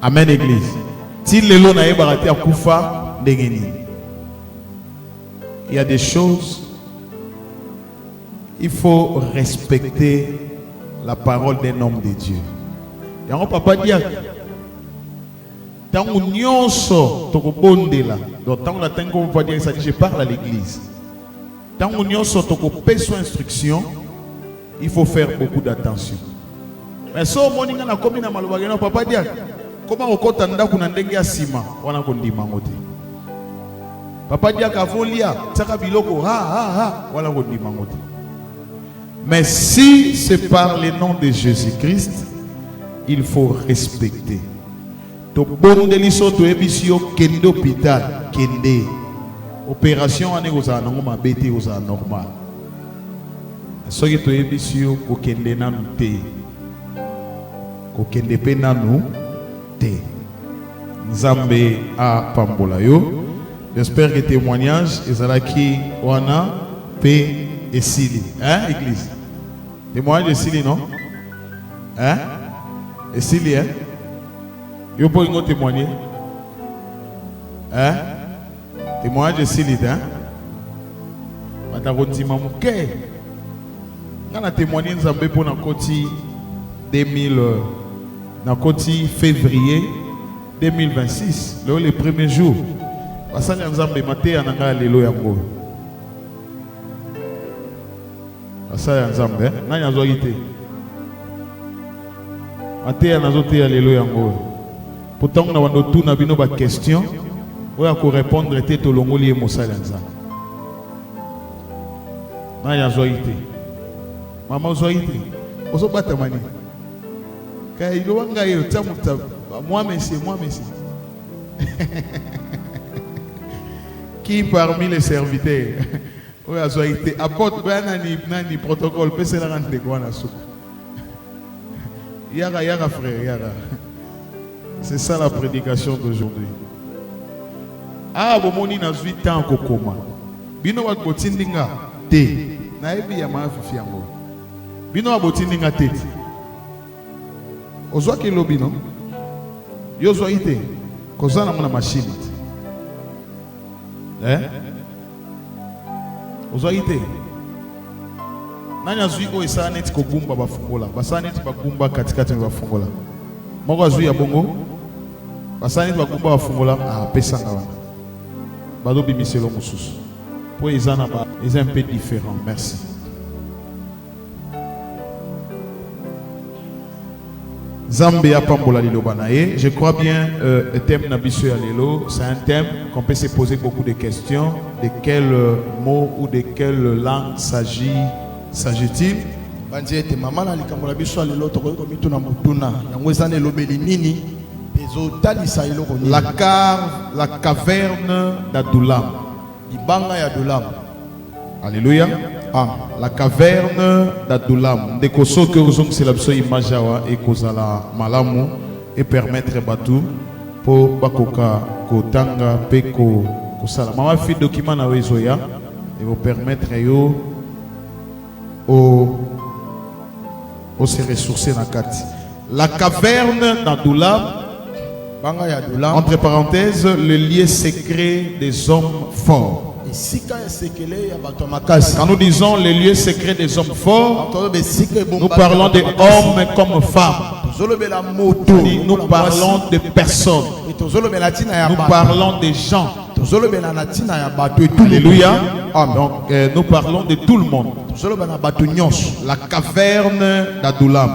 Amen, Église. Il y a des choses, il faut respecter la parole d'un homme de Dieu. Il y a un papa dit, tant qu'on y a je parle à l'église. Tant qu'on y a instruction, il faut faire beaucoup d'attention. Mais si on a un papa dit, comment on compte en sima, on a papa dit mais si c'est par le nom de Jésus-Christ, il faut respecter. To bon deliso to ebisio kendo hôpital kende opération ane oza nango mabete oza normal. Soki to ebisio ko kende nanu te. Ko kende pe nanu te. Nzambe a pambola yo. J'espère que témoignage ezalaki wana pe esili. Hein, église? Témoignage esili, non? Hein? Esili, hein? Vous pouvez témoigner? Hein? Témoignage esili, hein? Patarotima mouke. On a témoigné Nzambe pour notre côté 2000, notre côté février 2026, le premier jour. Parce que Nzambe maté ananga lelo yango. Parce que Nzambe, na nyazo yité. Maté anazoté lelo yango. Pourtant on a tout na bino ba question. Oya ko répondre té to longoli emosala Nzambe. Na nyazo yité. Maman zoyité. Oso bata mani. Kay lo wanga yo tsamuta moi monsieur. Qui parmi les serviteurs a été apporte ni protocole c'est la rentrée quoi na soupe. Yara frère yara. C'est ça la prédication d'aujourd'hui. Ah bomoni na 8 ans kokoma. Bino wa botindinga te. Na ebi ya mafifi yango. Bino wa botindinga te. Ozwa ke lobi non? Yo zo ite. Kozana mona machine. Ozoite nanya zui ko isaneti ko gumba bafungola basaneti bagumba katikati bafungola moko azui ya bongo basaneti bagumba bafungola pesa nga wana bado bimiselo mususu po izana ba is un peu différent. Merci. Zambé a pambola liloba nae. Je crois bien le thème n'abissue à l'élo, c'est un thème qu'on peut se poser beaucoup de questions. De quel mot ou de quelle langue s'agit-il? La caverne d'Adoulam. Alléluia. La caverne d'Adoulam. De koso que vous c'est l'abso imajawa et kozala malamu et permettre batu pour bakoka kotanga peko kosala. Mama fi document na wezoya et vous permettre yo au se ressourcer na kati. La caverne d'Adoulam. Entre parenthèses, le lieu secret des hommes forts. Quand nous disons les lieux secrets des hommes forts, nous parlons des hommes comme femmes. Nous parlons de personnes. Nous parlons des gens. Alléluia. Donc nous parlons de tout le monde. La caverne d'Adoulam.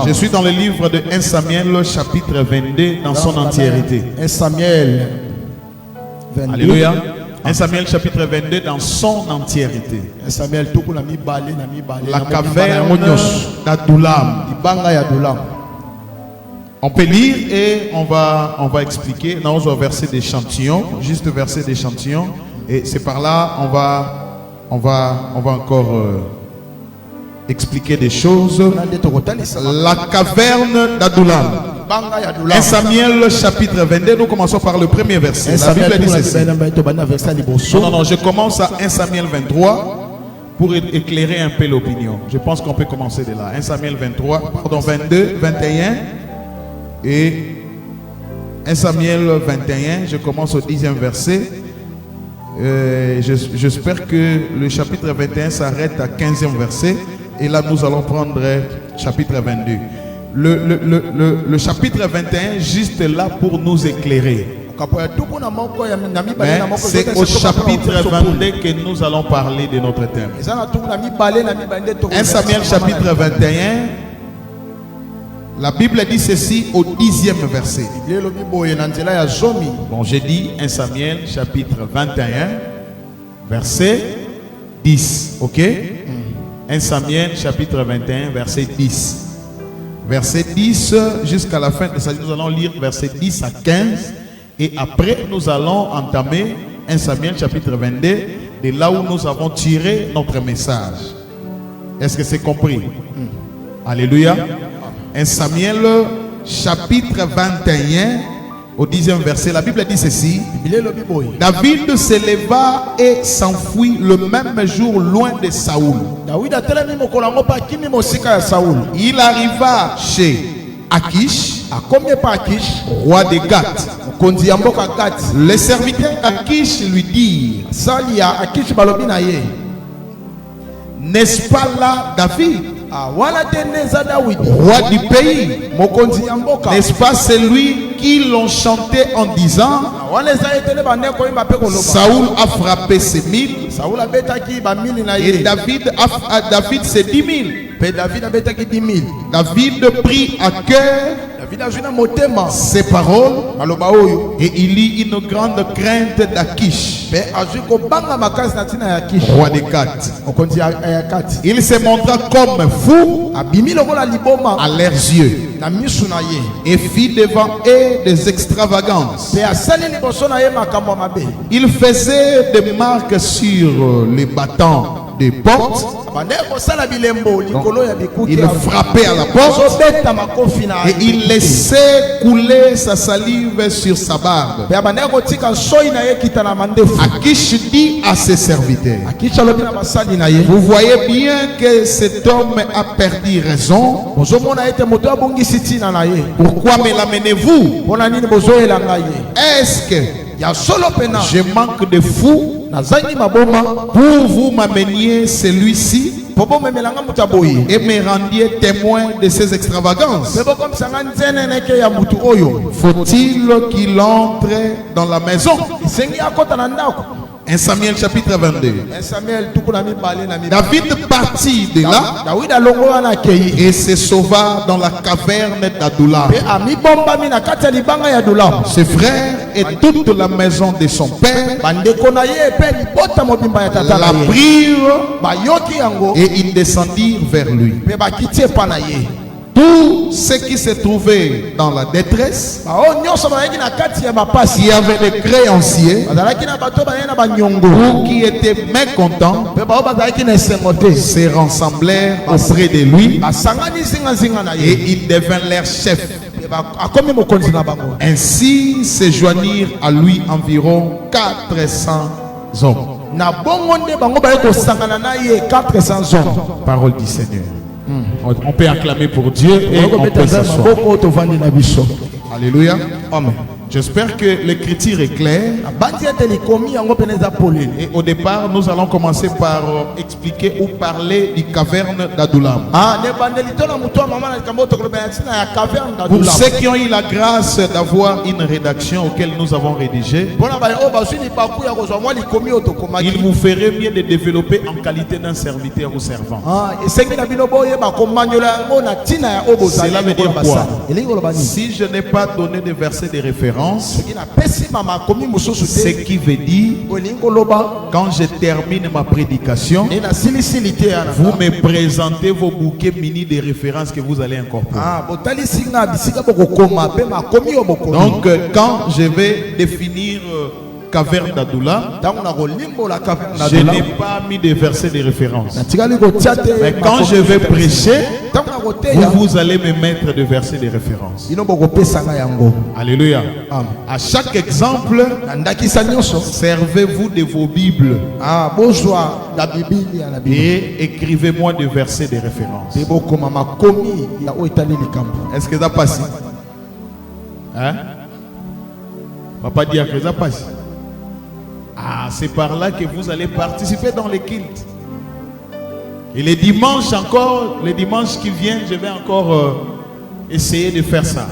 Je suis dans le livre de 1 Samuel chapitre 22 dans son entièreté. 1 Samuel 22. Alléluia. 1 Samuel chapitre 22 dans son entièreté. La caverne d'Adoulam. On peut lire et on va expliquer. Nous avons un verset d'échantillon, juste verset d'échantillon. Et c'est par là on va encore expliquer des choses. La caverne d'Adoulam. 1 Samuel chapitre 22, nous commençons par le premier verset. La Bible dit ceci. Non, je commence à 1 Samuel 23. pour éclairer un peu l'opinion. Je pense qu'on peut commencer de là. 1 Samuel 22, 21 et 1 Samuel 21, je commence au 10e verset. J'espère que le chapitre 21 s'arrête à 15e verset. Et là, nous allons prendre chapitre 22. Le chapitre 21, juste là pour nous éclairer. Mais c'est au chapitre 22 que nous allons parler de notre thème. 1 Samuel chapitre 21, la Bible dit ceci au 10e verset. Bon, j'ai dit 1 Samuel chapitre 21, verset 10. Ok? 1 Samuel chapitre 21, verset 10. Verset 10 jusqu'à la fin de ça, nous allons lire verset 10 à 15. Et après, nous allons entamer 1 Samuel chapitre 22, de là où nous avons tiré notre message. Est-ce que c'est compris? Alléluia. 1 Samuel chapitre 21, au 10e verset, la Bible dit ceci. David se leva et s'enfuit le même jour loin de Saoul. Il arriva chez Akish, roi de Gath. Les serviteurs d'Akish lui dirent: n'est-ce pas là David, roi du pays? N'est-ce pas celui qui l'ont chanté en disant: Saoul a frappé ses 1000 et David ses 10 000. David prit à cœur ces paroles et il eut une grande crainte d'Akish, roi de Gath. Il se montra comme fou à leurs yeux et fit devant eux des extravagances. Il faisait des marques sur les battants des portes. Il frappait à la porte et il laissait couler sa salive sur sa barbe. Akish dit à ses serviteurs: vous voyez bien que cet homme a perdu raison. Pourquoi me l'amenez-vous? Est-ce que je manque de fou pour vous m'ameniez celui-ci et me rendiez témoin de ces extravagances? Faut-il qu'il entre dans la maison? 1 Samuel chapitre 22. David partit de là et se sauva dans la caverne d'Adullam. Ses frères et toute la maison de son père la prirent et ils descendirent vers lui. Tous ceux qui se trouvaient dans la détresse, qui avaient des créanciers ou qui étaient mécontents, se rassemblèrent auprès de lui et il devint leur chef. Ainsi se joignirent à lui environ 400 hommes. Parole du Seigneur. On peut acclamer pour Dieu et on peut s'asseoir. Alléluia. Amen. J'espère que l'écriture est claire. Et au départ, nous allons commencer par expliquer ou parler du caverne d'Adullam. Pour ceux qui ont eu la grâce d'avoir une rédaction auquel nous avons rédigé, il vous ferait mieux de développer en qualité d'un serviteur ou servant. Cela veut dire quoi? Si je n'ai pas donné de verset de référence, ce qui veut dire, quand je termine ma prédication, vous me présentez vos bouquets mini de références que vous allez incorporer. Donc, quand je vais définir caverne d'Adoula, je n'ai pas mis de versets de référence. Mais quand je vais prêcher, vous allez me mettre des versets de référence. Alléluia. À chaque exemple, servez-vous de vos Bibles et écrivez-moi des versets de référence. Est-ce que ça passe? Hein? Papa dit que ça passe. Ah, c'est par là que vous allez participer dans les cultes. Et les dimanches encore, les dimanches qui viennent, je vais encore essayer de faire ça.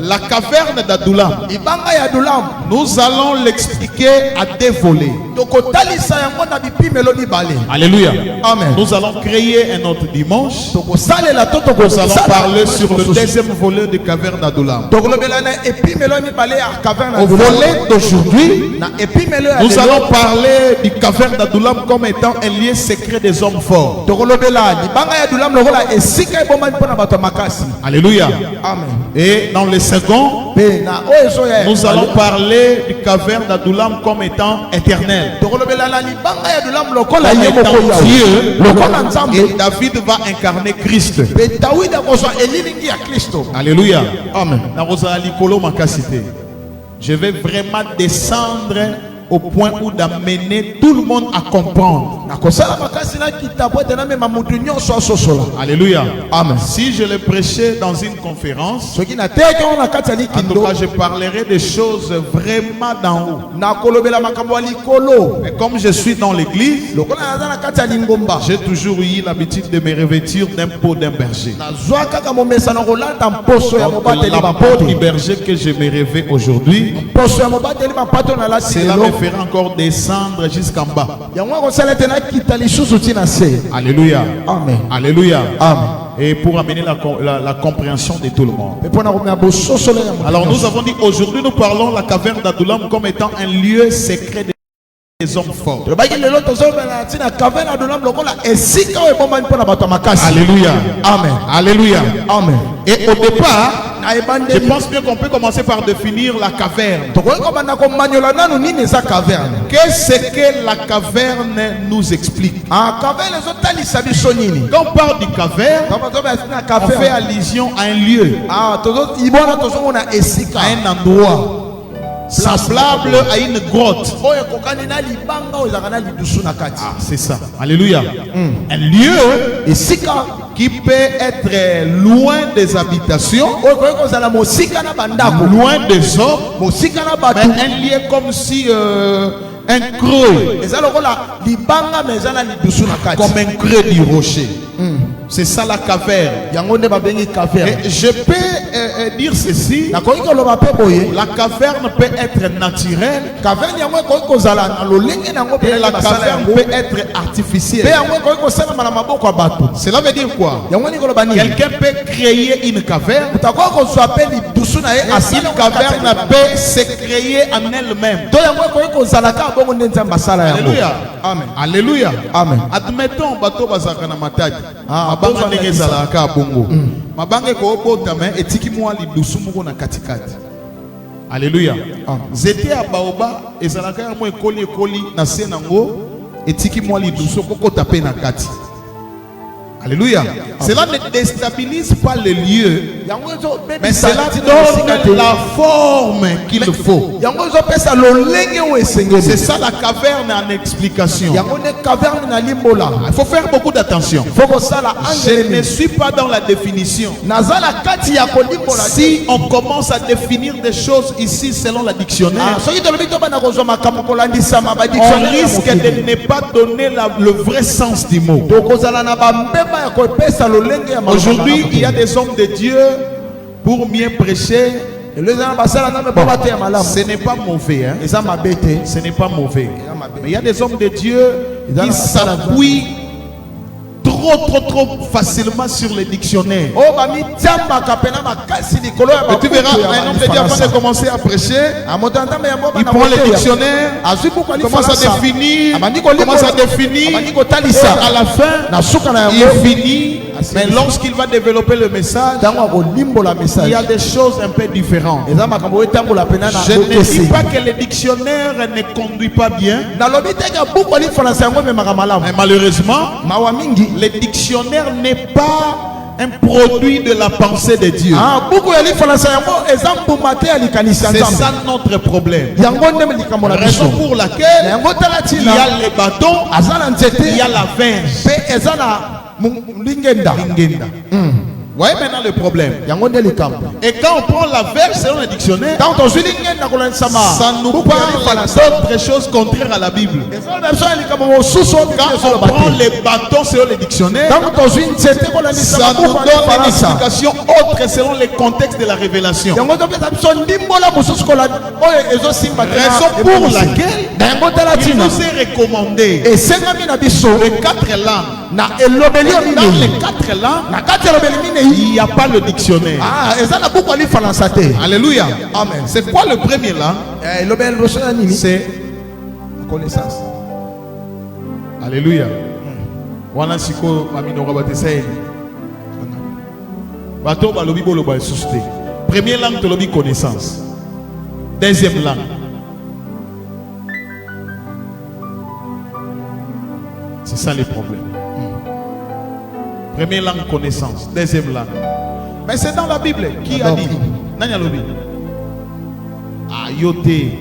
La caverne d'Adoula, nous allons l'expliquer à deux volets. Alléluia. Amen. Nous allons créer un autre dimanche. Nous allons parler sur le deuxième volet de caverne d'Adoula. Au volet d'aujourd'hui, nous allons parler du caverne d'Adoula comme étant un lieu secret des hommes forts. Alléluia. Amen. Et dans le second, nous allons parler du caverne d'Adoulam comme étant éternel. Comme étant Dieu. Et David va incarner Christ. Alléluia. Amen. Je vais vraiment descendre au point où d'amener tout le monde à comprendre. Alléluia. Amen. Si je le prêchais dans une conférence, en tout cas, je parlerai des choses vraiment d'en haut. Et comme je suis dans l'église, j'ai toujours eu l'habitude de me revêtir d'un pot d'un berger. Donc, la peau du berger que je me revêt aujourd'hui, cela me fera encore descendre jusqu'en bas. Alléluia. Amen. Alléluia. Amen. Et pour amener la compréhension de tout le monde. Alors nous avons dit aujourd'hui nous parlons de la caverne d'Adoulam comme étant un lieu secret des hommes forts. Alléluia. Amen. Alléluia. Amen. Et au départ, je pense bien qu'on peut commencer par définir la caverne. Qu'est-ce que la caverne nous explique? Quand on parle du caverne, on fait allusion à un lieu, à un endroit semblable à une grotte. Ah, c'est ça. Alléluia. Un lieu qui peut être loin des habitations, loin des hommes, mais un lieu comme si un creux, comme un creux du rocher. C'est ça la caverne. Et je peux dire ceci. La caverne peut être naturelle. Et la caverne peut être artificielle. Cela veut dire quoi? Quelqu'un peut créer une caverne. Une caverne peut se créer en elle-même. Alléluia. Amen. Alléluia. Amen. Admettons bateau bazaka na matadi. Mabanga ndenge zalaka bongo. Mabanga ko obotama etiki mwa lidusu moko na katikati. Alléluia. Zete ya baoba ezalaka ya mo ekoli na se nango etiki mwa lidusu kokota pe na kati. Alléluia. Cela ne déstabilise pas le lieu, mais cela donne la forme qu'il faut. C'est ça la caverne en explication. Il faut faire beaucoup d'attention. Je ne suis pas dans la définition. Si on commence à définir des choses ici selon la dictionnaire, on risque de ne pas donner le vrai sens du mot. Aujourd'hui, il y a des hommes de Dieu pour mieux prêcher. Ce n'est pas mauvais, hein? Ce n'est pas mauvais. Mais il y a des hommes de Dieu qui s'appuient trop facilement sur les dictionnaires. Et tu verras un homme de Dieu avant de commencer à prêcher, il prend les dictionnaires, commence à définir, et à la fin il finit Mais lorsqu'il va développer le message, il y a des choses un peu différentes. Je ne dis pas que le dictionnaire ne conduit pas bien. Mais malheureusement, le dictionnaire n'est pas un produit de la pensée de Dieu. C'est ça notre problème. La raison pour laquelle il y a les bâtons, il y a la verge. Voyez maintenant le problème. Et quand on prend la verge selon le dictionnaire, ça nous parle d'autres choses contraires à la Bible. Quand on prend les bâtons selon le dictionnaire, ça nous donne une explication autre selon les contextes de la révélation. Raison pour laquelle il nous est recommandé les 4 langues. Dans les 4 langues, il n'y a pas le dictionnaire. Alléluia. Amen. C'est quoi le premier langue? C'est connaissance. Alléluia. Voilà ce que première langue, c'est connaissance. Deuxième langue, c'est ça le problème. Première langue, connaissance. Deuxième langue. Mais c'est dans la Bible. Qui a dit? Nanya lobi. Ah, yote.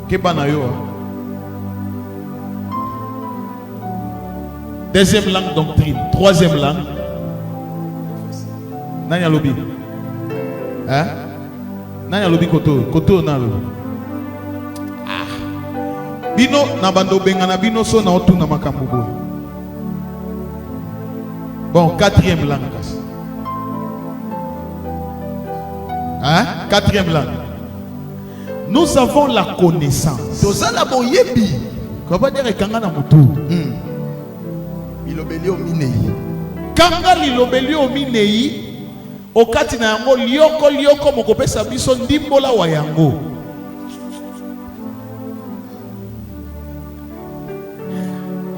Kebana yo. Deuxième langue, doctrine. Troisième langue. Nanya lobi. Hein? Nanya lobi koto. Koto na lobi. Ah. Bino na bando bengana bino so na otu na makambubo. Bon, 4e langue. Hein? 4e langue. Nous avons la connaissance. Comment dire kanga na mutu? Kanga lilobelio minei. Okati na yango lioko mokopesa biso ndimbola wa yango.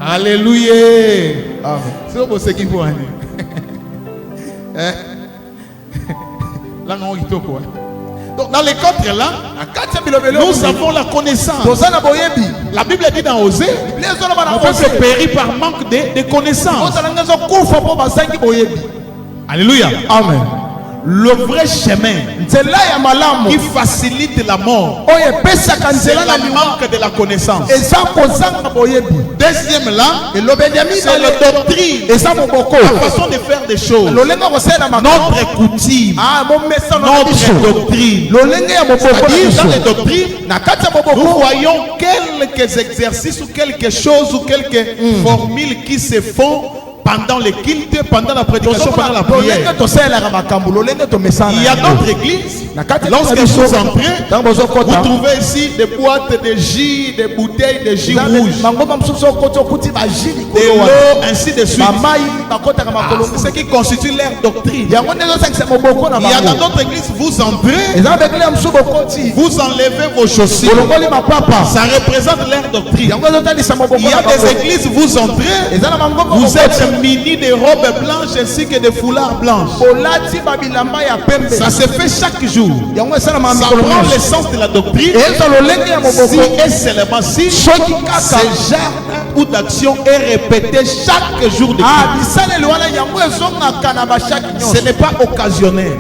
Alléluia. C'est au ce qu'il faut aller. Donc dans les 4 langues, nous avons la connaissance. La Bible dit dans Osée, on peut se périr par manque de connaissance. Alléluia. Amen. Le vrai chemin qui facilite la mort, c'est la manque de la connaissance. Deuxième là, c'est la doctrine, la façon de faire des choses, notre coutume, notre doctrine. C'est-à-dire dans les doctrines, nous voyons quelques exercices ou quelque chose ou quelques formules qui se font pendant les cultes, pendant la prédication, pendant la prière. Il y a d'autres églises, lorsque vous entrez, vous trouvez ici des boîtes de jus, des bouteilles de jus rouges, de l'eau, ainsi de suite. C'est ce qui constitue leur doctrine. Il y a dans d'autres églises, vous entrez, vous enlevez vos chaussures. Ça représente leur doctrine. Il y a des églises, vous entrez, vous êtes mini de robes blanches ainsi que de foulards blanches. Ça se fait chaque jour. Ça prend l'essence de la doctrine. Si et seulement si ce genre ou d'action est répété chaque jour de culte. Ce n'est pas occasionnel.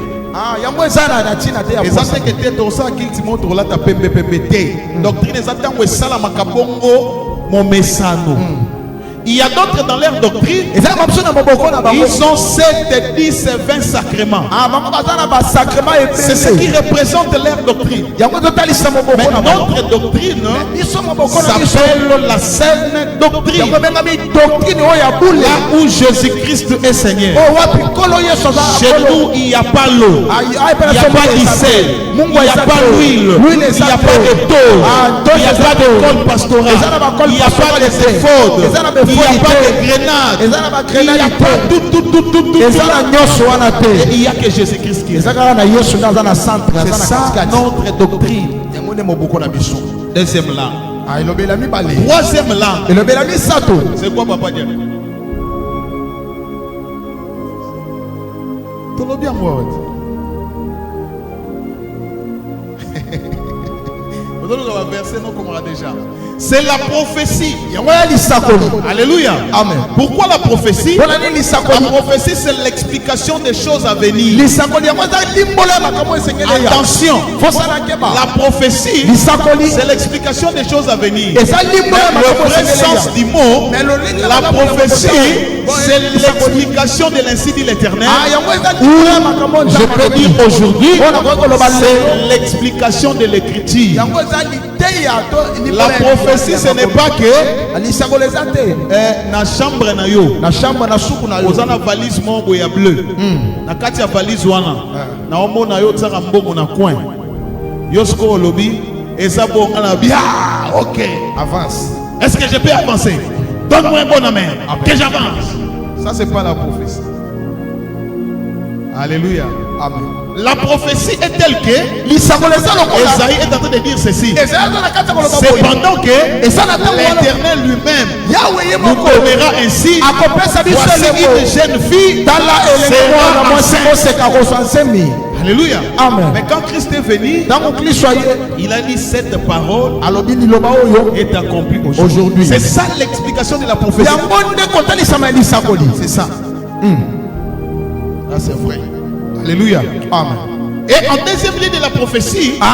Il y a d'autres dans leur doctrine. Ils ont 7, 10, 20 sacrements. C'est ce qui représente leur doctrine. Mais notre doctrine s'appelle la saine doctrine. Là où Jésus-Christ est Seigneur. Chez nous, il n'y a pas l'eau. Il n'y a pas d'icelle. Il n'y a pas l'huile. Il n'y a pas de taux. Il n'y a pas de col pastoral. Il n'y a pas de éphode. Il n'y a pas de grenades. Il n'y a pas tout. Il n'y a que Jésus-Christ qui est. C'est ça notre doctrine. Deuxième langue. Troisième langue. C'est quoi, papa Dieu? bien moi. C'est la prophétie. Alléluia. Amen. Pourquoi la prophétie? La prophétie, c'est l'explication des choses à venir. Attention. La prophétie, c'est l'explication des choses à venir. Le vrai sens du mot, la prophétie, c'est l'explication de l'ainsi dit l'Éternel. Je peux dire aujourd'hui, c'est l'explication de l'écriture. La prophétie, ce n'est pas que na chambre na yo, na suku na yo, ozana valise mongo ya bleu, na kati ya valise wana, na omona yo tsaka mbongo na coin. Yo sko lobby, eza bonga na bien. OK, avance. Est-ce que je peux avancer? Donne-moi un bon amen. Que j'avance. Ça c'est pas la prophétie. Alléluia. Amen. La prophétie est telle que Esaïe est en train de dire ceci. Cependant que l'Éternel lui-même nous donnera ainsi. Voici une jeune fille sera enceinte. Alléluia. Amen. Mais quand Christ est venu, il a dit cette parole est accomplie aujourd'hui. C'est ça l'explication de la prophétie. C'est ça. Là c'est vrai. Alléluia. Amen. Et en deuxième lieu de la prophétie, la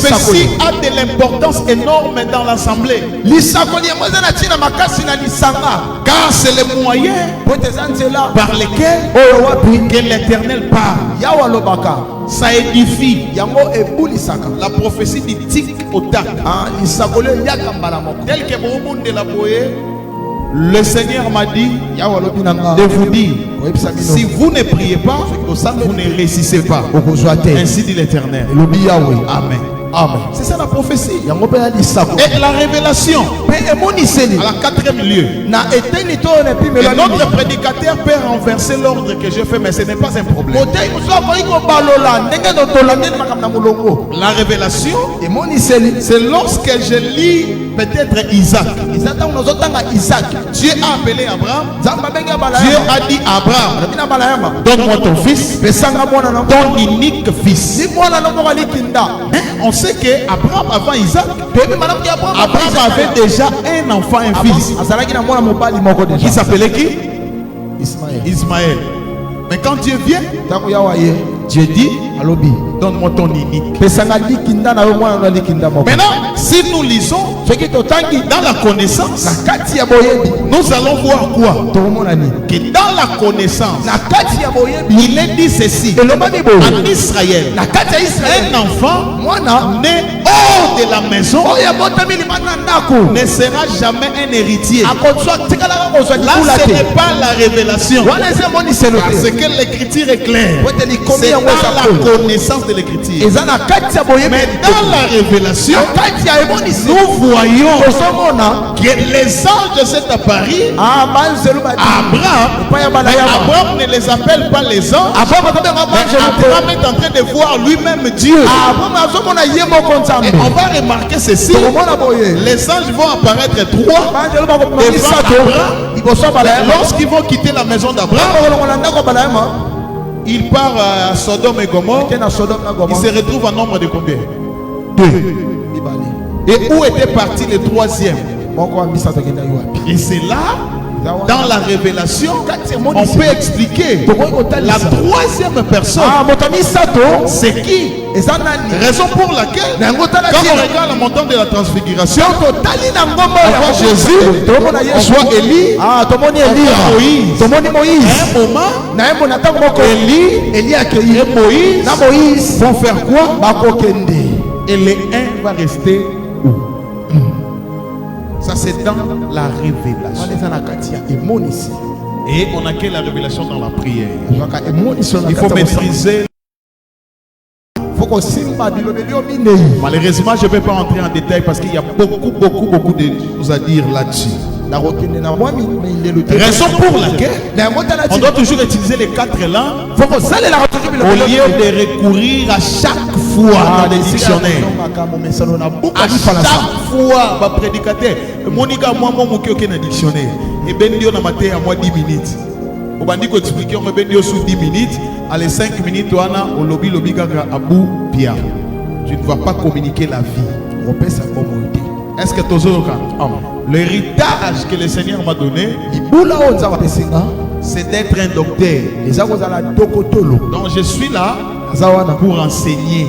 prophétie a de l'importance énorme dans l'assemblée. Car c'est le moyen par lequel que l'Éternel parle. Ça édifie. La prophétie dit tic au tac. Tel que le Seigneur m'a dit de vous dire, si vous ne priez pas, vous ne réussissez pas. Ainsi dit l'Éternel. Amen. Amen. C'est ça la prophétie. Et la révélation, à la quatrième lieu. Et notre prédicateur peut renverser l'ordre que je fais, mais ce n'est pas un problème. La révélation, c'est lorsque je lis peut-être Isaac. Dieu a appelé Abraham. Dieu a dit à Abraham, donne-moi ton fils, ton unique fils. On sait que Abraham avant Isaac, Abraham avait déjà un enfant, un fils. Qui s'appelait qui? Ismaël. Mais quand Dieu vient, Dieu dit, donne-moi ton unique. Maintenant, si nous lisons dans la connaissance, nous allons voir quoi? Que dans la connaissance, il est dit ceci: en Israël, un enfant né hors de la maison ne sera jamais un héritier. Là, ce n'est pas la révélation, parce que l'écriture est claire. C'est dans la connaissance de l'écriture. Mais dans la révélation, nous voyons que les anges s'est apparu à Abraham ne les appelle pas les anges. Abraham est en train de voir lui-même Dieu. Et on va remarquer ceci: les anges vont apparaître trois devant Abraham. Lorsqu'ils vont quitter la maison d'Abraham, il part à Sodome et Gomorrhe. Il se retrouve en nombre de combien? 2. Et où était parti le troisième? Et c'est là, dans la révélation, on peut expliquer la troisième personne. C'est qui? Raison pour laquelle, quand on regarde le montant de la transfiguration, on voit Jésus, on voit Élie, on voit Moïse. À un moment, Élie et Moïse vont faire quoi? Et les un va rester où? Ça c'est dans la révélation. Et on accueille la révélation dans la prière. Il faut maîtriser. Malheureusement, je ne peux pas entrer en détail parce qu'il y a beaucoup de choses à dire là-dessus. Raison pour laquelle on doit toujours utiliser les 4 langues au lieu de recourir à chaque fois dans les dictionnaires. À chaque fois, ma prédicateur, Monica, moi, mon dictionnaire. Et ben Dieu n'a maté à moi 10 minutes. On va dire expliquer on va sous 10 minutes, à les 5 minutes on a au lobby kaka abou pia. Tu ne vas pas communiquer la vie. Est-ce que tu as l'héritage que le Seigneur m'a donné, c'est d'être un docteur. Donc je suis là pour enseigner.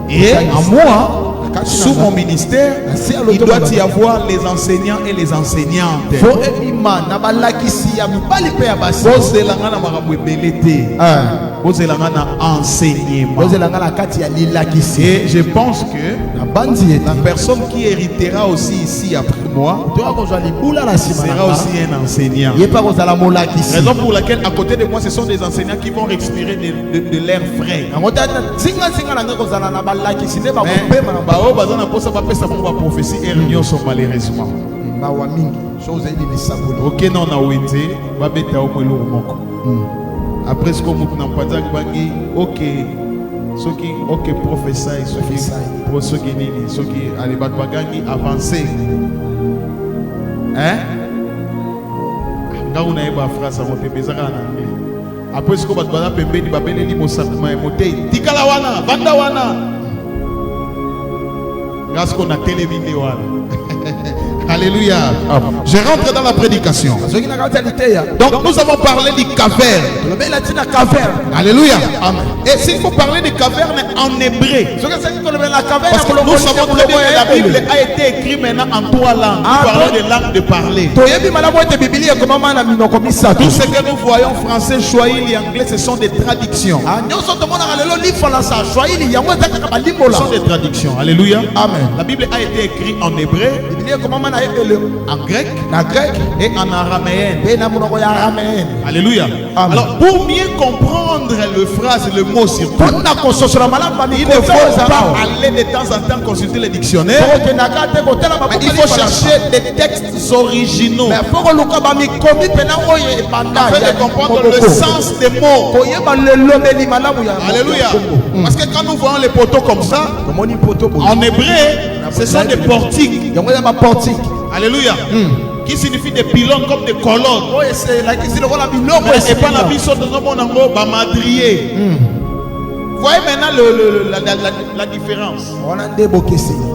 Et à moi, sous mon ministère, il doit y avoir les enseignants et les enseignantes. Et je pense que la personne qui héritera aussi ici après moi sera aussi un enseignant. Raison pour laquelle à côté de moi ce sont des enseignants qui vont respirer de l'air frais. Prophétie et réunion sont malheureusement. Ok, non, on a été. Après ce qu'on m'a dit, ok, ceux qui, ok, professeur, ceux qui, allez, avancer. Hein? Quand on a une phrase, on peut faire ça en anglais. Après ce qu'on va dire, on va dire, Tikalawana, Vandawana. Grâce qu'on a télévisé. Alléluia. Je rentre dans la prédication. Donc nous avons parlé des cavernes. Alléluia. Amen. Et s'il faut parler des cavernes en hébreu, parce que nous savons très bien que la Bible a été écrite maintenant en 3 langues. Nous parlons des langues de parler. Tout ce que nous voyons, français, swahili, anglais, ce sont des traductions. Ce sont des traductions. Alléluia. Amen. La Bible a été écrite en hébreu, en grec et en araméen. Alléluia. Amen. Alors pour mieux comprendre le phrase, le mot surtout, il ne faut pas aller de temps en temps consulter les dictionnaires. Il faut chercher des textes originaux afin de comprendre le sens des mots. Alléluia. Parce que quand nous voyons les poteaux comme ça, en hébreu, ce sont des portiques. Alléluia. Qui signifie des pylônes comme des colonnes. Et pas la mission de nos madriers. Voyez maintenant la différence.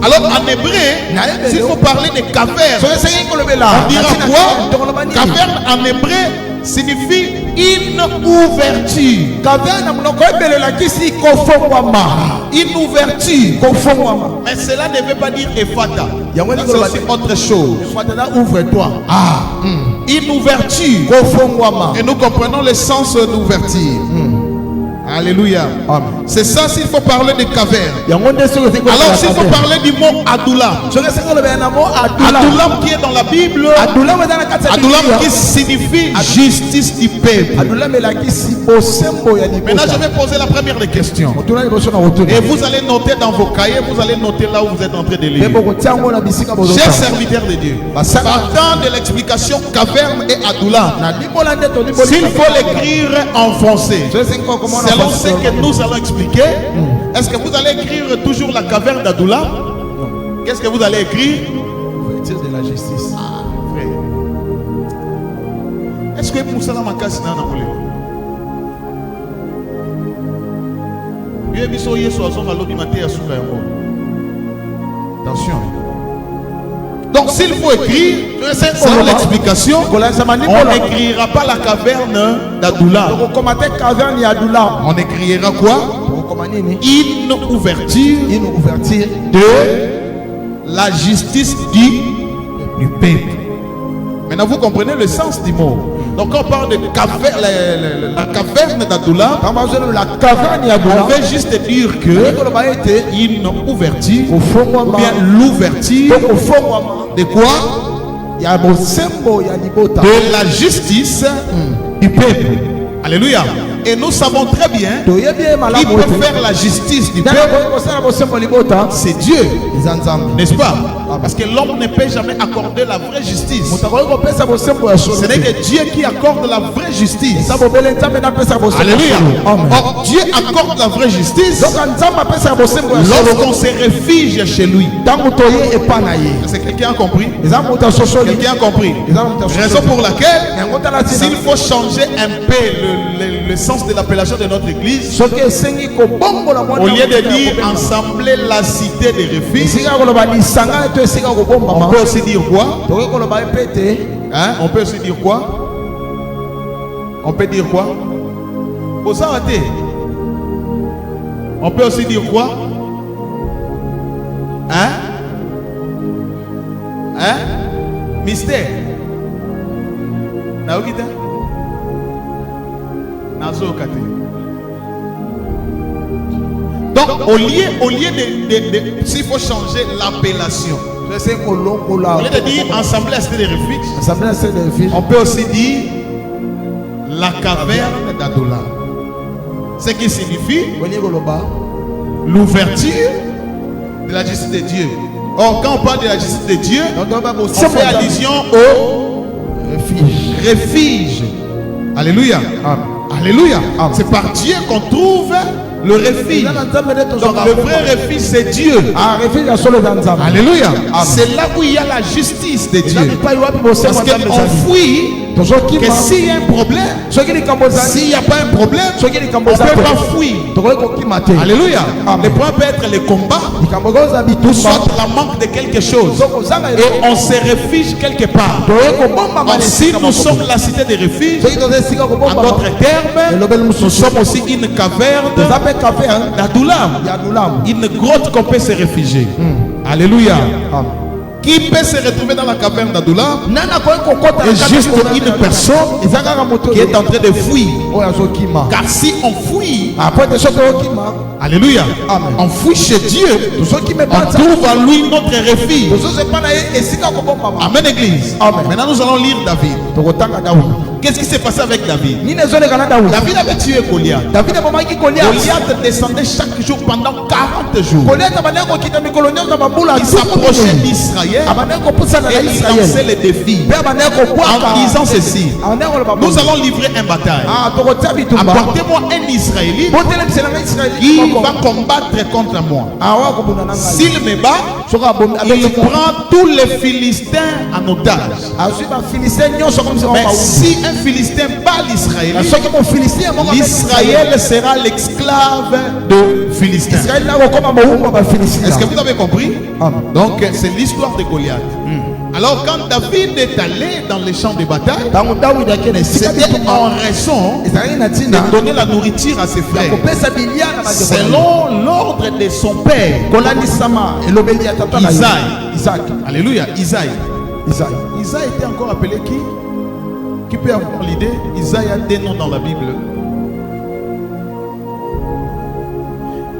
Alors en hébreu, s'il faut parler de cavernes, on dira quoi? Caverne en hébreu signifie une ouverture. Une ouverture. Mais cela ne veut pas dire Ephata. C'est aussi autre chose. Ouvre-toi. Une ouverture. Et nous comprenons le sens d'ouverture. Alléluia. C'est ça s'il faut parler de cavernes. Alors s'il faut parler du mot Adoulam. Adoulam qui est dans la Bible. Adoulam qui signifie justice du peuple. Maintenant je vais poser la première des questions. Et vous allez noter dans vos cahiers, vous allez noter là où vous êtes en train de lire. Chers serviteurs de Dieu, partant de l'explication caverne et Adoulam, s'il faut l'écrire en français, selon ce que nous allons expliquer, est-ce que vous allez écrire toujours la caverne d'Adoulam? Qu'est-ce que vous allez écrire? Ouverture de la justice. Frère. Est-ce que Moussa n'a pas cassé dans la volée? Attention. Donc s'il faut écrire, selon l'explication, on n'écrira pas la caverne d'Adoulam. On écrira quoi? Une ouverture de la justice du peuple. Maintenant vous comprenez le sens du mot. Donc quand on parle de caverne, la caverne d'Adoulam, on veut juste dire que une ouverture, ou bien l'ouverture de quoi? De la justice du peuple. Alléluia. Et nous savons très bien qui peut faire la justice du peuple. C'est Dieu. N'est-ce pas? Parce que l'homme ne peut jamais accorder la vraie justice. Ce n'est que Dieu qui accorde la vraie justice. Alléluia. Or, Dieu accorde la vraie justice lorsqu'on se réfugie chez lui. Est-ce que quelqu'un a compris? Quelqu'un a compris? Raison pour laquelle, s'il faut changer un peu le sens de l'appellation de notre église, au lieu de dire ensembler la cité des refuges, on peut aussi dire quoi? Hein? On peut aussi dire quoi? On peut dire quoi? On peut aussi dire quoi? Hein? Hein? Mystère. Naokita? Nazokate. Donc, au lieu de s'il faut changer l'appellation, au lieu de dire Assemblée à cité des refuges, on peut aussi dire la caverne d'Adoula. Ce qui signifie l'ouverture de la justice de Dieu. Or, quand on parle de la justice de Dieu, on fait allusion au refuge. Alléluia. Alléluia. C'est par Dieu qu'on trouve le refuge. Donc le vrai refuge, c'est Dieu. Alléluia. C'est là où il y a la justice de Dieu. Parce qu'on fuit que s'il y a un problème, s'il n'y a pas un problème, on ne peut pas fuir. Alléluia. Le point peut être le combat, soit la manque de quelque chose, et on se réfugie quelque part. Donc, si nous sommes la cité des refuges, en d'autres termes, nous sommes aussi une caverne d'Adulam, une grotte qu'on peut se réfugier. Alléluia. Qui peut se retrouver dans la caverne d'Adulam? Et juste une personne qui est en train de fuir. Car si on fuit, alléluia, on fuit chez Dieu, on trouve en lui notre refuge. Amen, église. Maintenant nous allons lire David. Qu'est-ce qui s'est passé avec David? David avait tué Goliath. Goliath descendait chaque jour pendant 40 jours. Il s'approchait d'Israël et il lançait les défis en disant ceci: nous allons livrer une bataille. Apportez-moi un Israélite qui va combattre contre moi. S'il me bat, il prend tous les Philistins en otage. Mais si un Philistin bat l'Israélite, l'Israël sera l'esclave de Philistin. Est-ce que vous avez compris? Donc c'est l'histoire de Goliath. Alors quand David est allé dans les champs de bataille, c'était en raison de donner la nourriture à ses frères selon l'ordre de son père Isaïe. Alléluia. Isaïe était encore appelé qui? Qui peut avoir l'idée? Isaïe a des noms dans la Bible.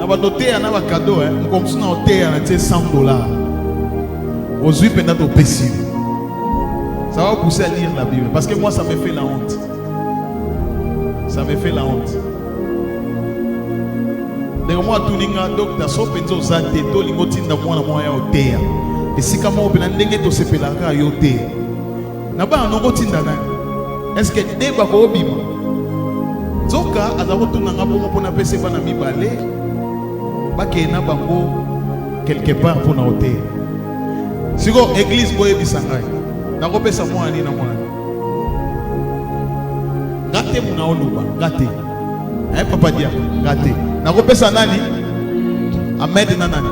On va noter un cadeau, comme si on a 100 $. Aux yeux pendant au péché. Ça va vous pousser à lire la Bible. Parce que moi, ça me fait la honte. Ça me fait la honte. Donc moi, tout le monde, docteur, sauf que nous avons été tous les motifs de moi, au terre. Et si comme on peut l'enlever, tout se fait la rage au terre. N'a-pas un autre tindana. Est-ce que des bako obima? Zoka, à la retour n'a pas pour na pese pas na mi balé. Bake na bango quelque part pour na terre. Si vous église boye bisangai, na ko pesa moi ani na moi. Gâté mon aoluba, gâté. Papa dia, gâté. Na ko pesa nani? Ahmed nanani.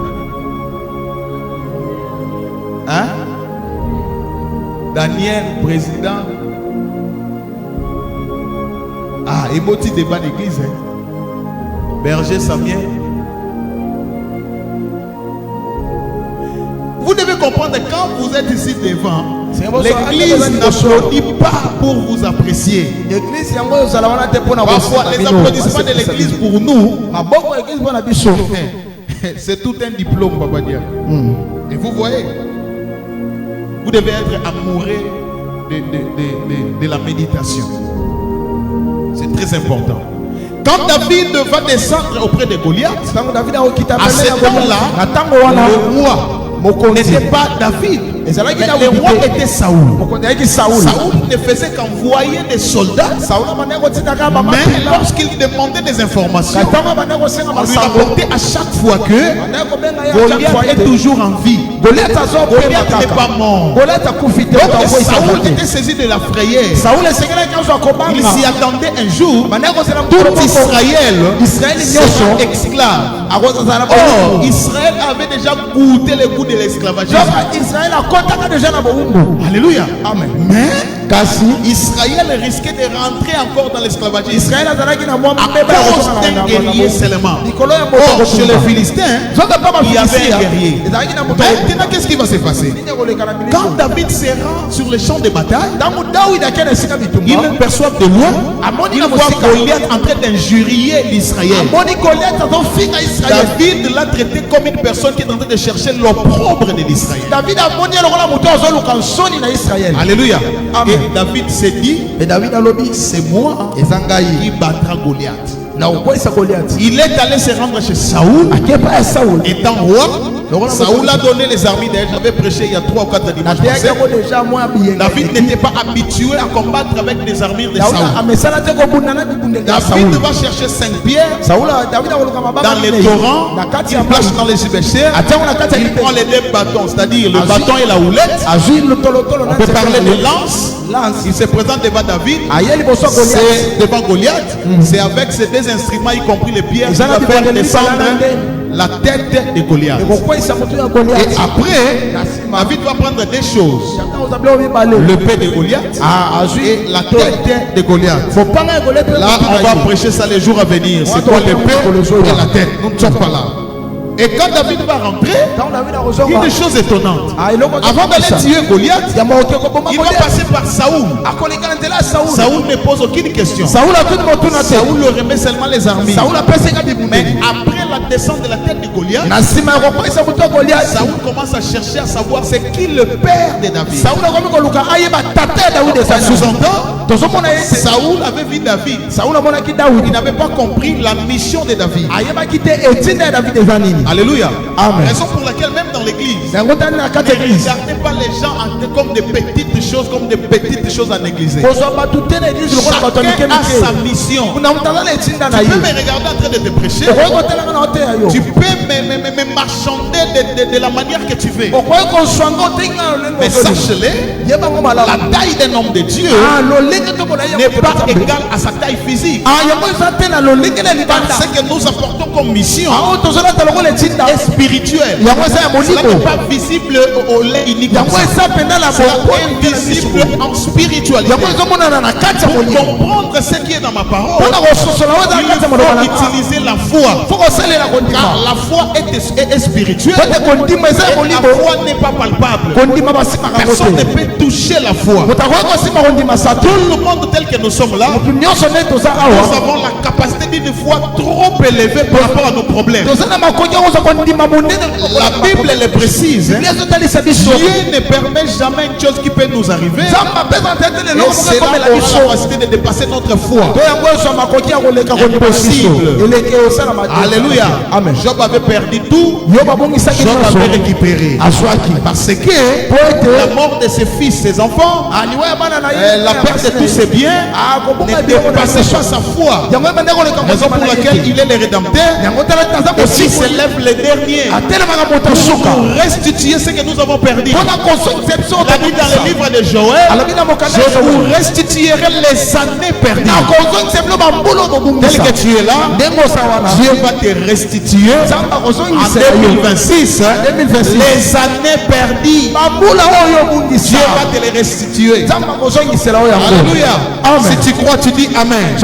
Hein? Daniel président. Ah, il m'a dit devant l'église. Berger Samuel. Vous devez comprendre que quand vous êtes ici devant, l'église n'applaudit pas pour vous apprécier. Parfois, les applaudissements de l'église pour nous, c'est tout un diplôme, Papa Dia. Et vous voyez, vous devez être amoureux de la méditation. C'est très important. Quand David va descendre auprès de Goliath, à ce temps-là, le roi n'était pas David. Mais le roi était Saoul. Saoul ne faisait qu'envoyer des soldats. Mais lorsqu'il demandait des informations, on lui rapportait à chaque fois que Goliath est toujours en vie. Goliath n'est pas mort. Donc Saoul était saisi de la frayeur. Il s'y attendait un jour. Tout Israël sera esclave. Or, Israël avait déjà goûté le goût de l'esclavagisme. Alléluia. Amen. Mais Israël risquait de rentrer encore dans l'esclavagisme à cause d'un guerrier seulement. Or, chez les Philistins, il y avait un guerrier. Maintenant, qu'est-ce qui va se passer? Quand David se rend sur le champ de bataille, il perçoit de loin, il voit Goliath en train d'injurier l'Israël. David l'a traité comme une personne qui est en train de chercher l'opprobre de l'Israël. Alléluia. Et David s'est dit, c'est moi qui battra Goliath. Il est allé se rendre chez Saoul. Étant roi, Saoul a donné les armes. D'ailleurs, j'avais prêché il y a 3 ou 4 dimanches passés. David n'était pas habitué à combattre avec les armures de Saoul. David va chercher 5 pierres dans les torrents, il plage dans les cimetières, il prend les 2 bâtons, c'est-à-dire le bâton et la houlette. On peut parler de lance. Il se présente devant David, c'est devant Goliath. C'est avec ces 2 instruments, y compris les pierres, qui va faire descendre la tête de Goliath. Et après, David va prendre 2 choses: le paix de Goliath et la tête de Goliath. Là, on va prêcher ça les jours à venir. C'est quoi le paix et la tête? Nous ne sommes pas là. Et quand David va rentrer, une chose étonnante. Avant d'aller tuer Goliath, il va passer par Saoul. Saoul ne pose aucune question. Saoul le remet seulement les armes. Mais après la descente de la tête de Goliath, Saoul commence à chercher à savoir c'est qui le père de David. Sous-entend, Saoul avait vu David. Il n'avait pas compris la mission de David. Alléluia. Amen. Raison pour laquelle même dans l'église, ne regardez pas les gens comme des petites choses, comme des petites choses à négliger. Chacun a sa mission. Tu peux me regarder en train de te prêcher. Tu peux me marchander de la manière que tu veux. Mais sache-le, la taille d'un homme de Dieu n'est pas égale à sa taille physique. Parce que nous apportons comme mission est spirituel. Cela n'est pas visible au lait uniquement. C'est invisible en spiritualité. Pour comprendre ce qui est dans ma parole, il faut utiliser la foi. Car la foi est spirituelle. La foi n'est pas palpable. Personne ne peut toucher la foi. Tout le monde tel que nous sommes là, nous avons la capacité d'une foi trop élevée par rapport à nos problèmes. La Bible le précise. Dieu ne permet jamais une chose qui peut nous arriver. Et c'est là qu'on a la capacité de dépasser notre foi. Impossible. Alléluia. Amen. Job avait perdu tout. Job avait récupéré. Parce que la mort de ses fils, ses enfants, la perte de tous ses biens ne dépassait pas sa foi. Raison pour laquelle il est le rédempteur. Aussi s'élève le dernier pour restituer ce que nous avons perdu. Il a dit dans le livre de Joël, je vous restituerai les années perdues. Tel que tu es là, Dieu va te restituer en 2026 les années perdues. Dieu va te les restituer. Alléluia. Si tu crois, tu dis Amen.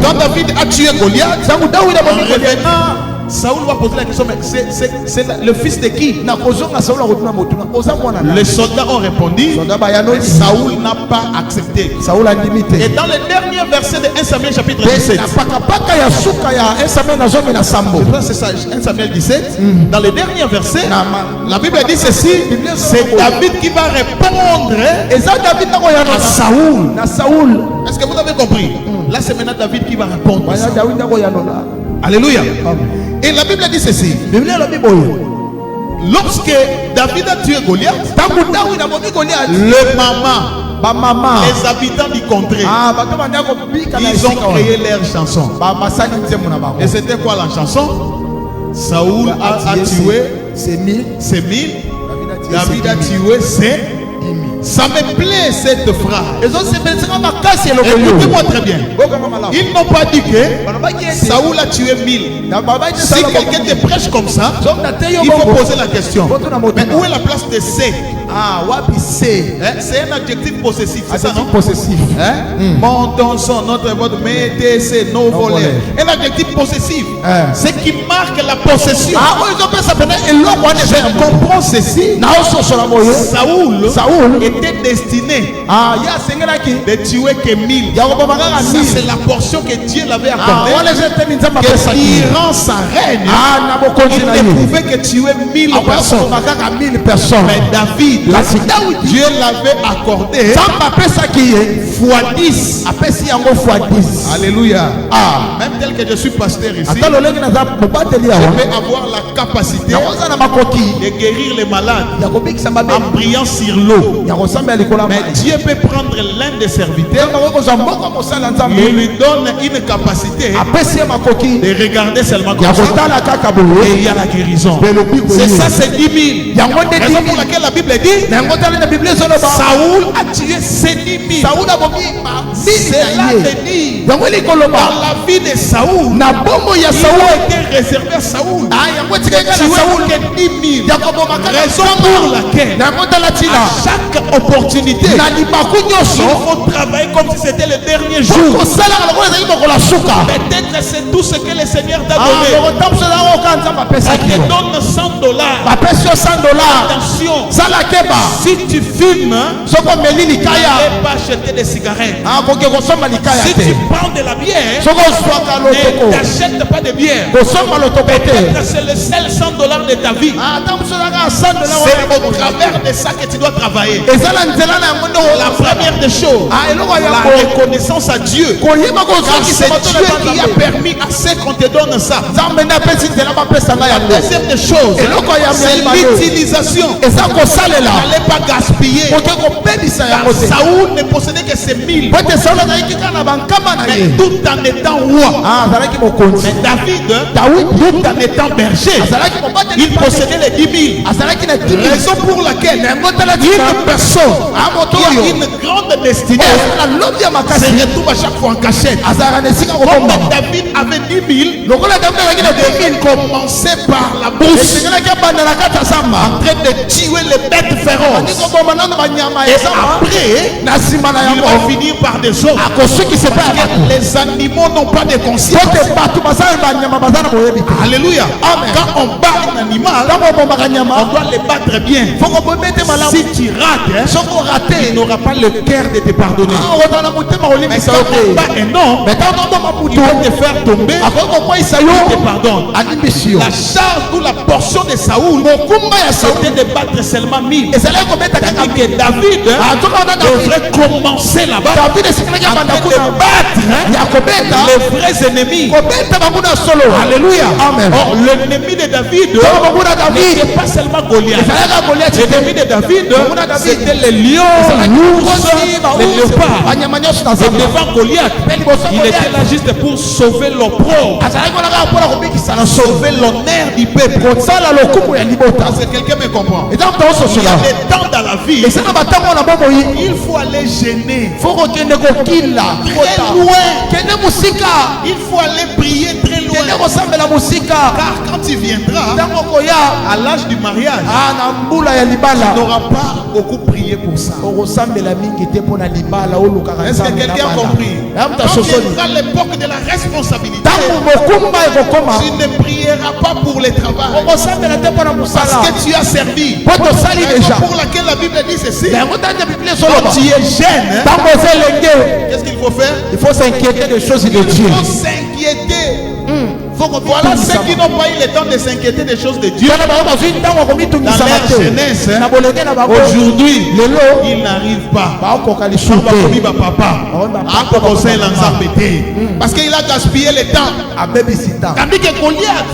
Quand David a tué Goliath, en revenant, Saoul va poser la question, mais c'est le fils de qui? Les soldats ont répondu, Saoul n'a pas accepté. Et dans le dernier verset de 1 Samuel chapitre 17, c'est ça, 1 Samuel 17, dans le dernier verset, la Bible dit ceci, c'est David qui va répondre à Saoul. Est-ce que vous avez compris? Là c'est maintenant David qui va répondre à Saoul. Alléluia. Et la Bible dit ceci. lorsque David a tué Goliath, le maman, les habitants du contrée, ils ont créé leur chanson. Et c'était quoi la chanson? Saoul a tué ses 1000, David a tué ses. Ça me plaît cette phrase. Écoutez-moi très bien. Ils n'ont pas dit que Saoul a tué 1000. Si quelqu'un te prêche comme ça, il faut poser la question. Mais où est la place de C? C'est un adjectif possessif, c'est ça, non? Possessif. Montons son, notre vote, mettez ces nos volets. Un adjectif possessif. C'est qui marque la possession. Je comprends ceci. Saoul était destiné de tuer que 1000. Ça, c'est la portion que Dieu l'avait accordée. Que durant sa règne, il ne pouvait que tuer 1000 personnes. Mais David, Dieu l'avait accordé fois 10. Alléluia. Même tel que je suis pasteur ici, je vais avoir la capacité de guérir les malades en priant sur l'eau. Mais Dieu peut prendre l'un des serviteurs, il lui donne une capacité de regarder seulement comme ça, et il y a la guérison. C'est ça, c'est 10 000. Raison pour laquelle la Bible dit Saoul a tué ses 10 000. Cela veut dire dans la vie de Saoul, il était réservé à Saoul. Saoul que 10 000. Raison pour laquelle à chaque opportunité il faut travailler comme si c'était le dernier jour. Peut-être c'est tout ce que le Seigneur t'a donné. Il te donne $100. Attention, si tu fumes, tu ne peux pas acheter des cigarettes. Si tu prends de la bière, ne t'achètes pas de bière. Peut-être c'est le seul $100 de ta vie. C'est au travers de ça que tu dois travailler. La première des choses, la reconnaissance à Dieu. Car c'est Dieu qui a permis à ce qu'on te donne ça. La deuxième des choses, c'est l'utilisation. N'allez pas gaspiller. Car Saoul ne possédait que ses 1000. Mais tout en étant roi. Mais David, tout en étant berger, il possédait les 10 000. Raison pour laquelle une personne qui a une grande destinée se retrouve à chaque fois en cachette. Comme David avait 10 000, il devait commencer par la bourse, en train de tuer les bêtes féroces. Et après, il va finir par des autres. Parce que les animaux n'ont pas de conscience. Alléluia. Quand on bat un animal, on doit le battre bien. Si tu rates, il n'aura pas le cœur de te pardonner. Mais quand on bat un homme, il va te faire tomber, il te pardonne. La charge ou la portion de Saoul, c'était de battre seulement 1000. C'est-à-dire que David devrait commencer là-bas à battre les vrais ennemis. Alléluia. Or, l'ennemi de David n'était pas seulement Goliath. L'ennemi de David, c'était les lions, l'ours, les léopards. Et devant Goliath, il était là juste pour sauver l'opprobre, sauver l'honneur du peuple. Parce que quelqu'un me comprend. Il y a des temps dans la vie, il faut aller gêner très loin. Il faut aller prier très loin. Car quand tu viendras à l'âge du mariage, tu n'auras pas beaucoup prié pour ça. Est-ce que quelqu'un a compris? Quand viendra l'époque de la responsabilité, tu ne prieras pas pour le travail, parce que tu as servi. Pour laquelle la Bible dit ceci: quand tu es jeune, qu'est-ce qu'il faut faire? Il faut s'inquiéter des choses de Dieu. Il faut s'inquiéter. Voilà ceux qui n'ont pas eu le temps de s'inquiéter des choses de Dieu. Dans leur jeunesse, aujourd'hui, ils n'arrivent pas. Parce qu'il a gaspillé le temps. Tandis que Goliath,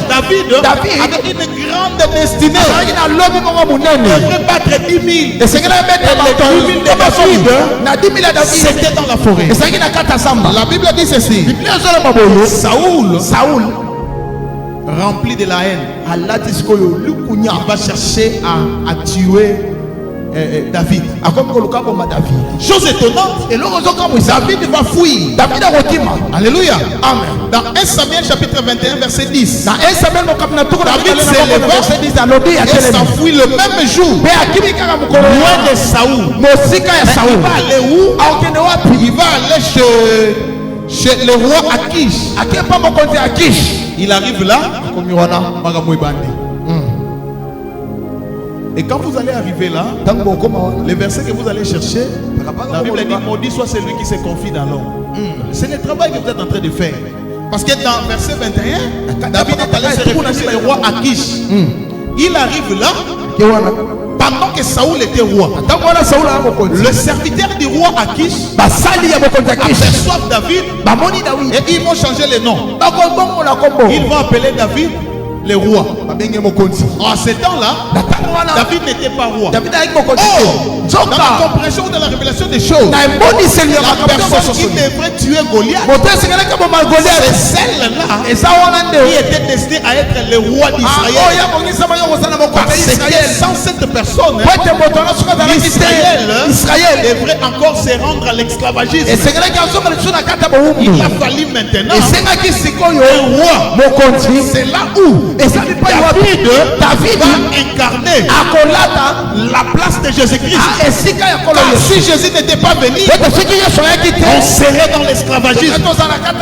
David avait une grande destinée. Il devrait battre 10 000. Et les 10 000 de David, c'était dans la forêt. La Bible dit ceci. Saoul, rempli de la haine, il va chercher à tuer David. Chose étonnante, David va fuir. Alléluia. Amen. Dans 1 Samuel chapitre 21 verset 10, David s'éleva et s'enfuit le même jour loin de Saoul. Il va aller où? Il va aller chez le roi Akish. Il arrive là. Et quand vous allez arriver là, les versets que vous allez chercher, la Bible dit maudit soit celui qui se confie dans l'homme. C'est le travail que vous êtes en train de faire. Parce que dans verset 21, David est allé se réfugier chez le roi Akish. Il arrive là pendant que Saoul était roi. Le serviteur du roi Akish aperçoit David et ils vont changer le nom. Ils vont appeler David le roi. En ce temps-là, David n'était pas roi. Dans la compréhension de la révélation des choses, la personne qui devrait tuer Goliath, c'est celle-là qui était destinée à être le roi d'Israël. Parce que sans cette personne, Israël devrait encore se rendre à l'esclavagisme. Il a fallu maintenant un roi. C'est là où David va incarner la place de Jésus-Christ. Si Jésus n'était pas venu, on serait dans l'esclavagisme.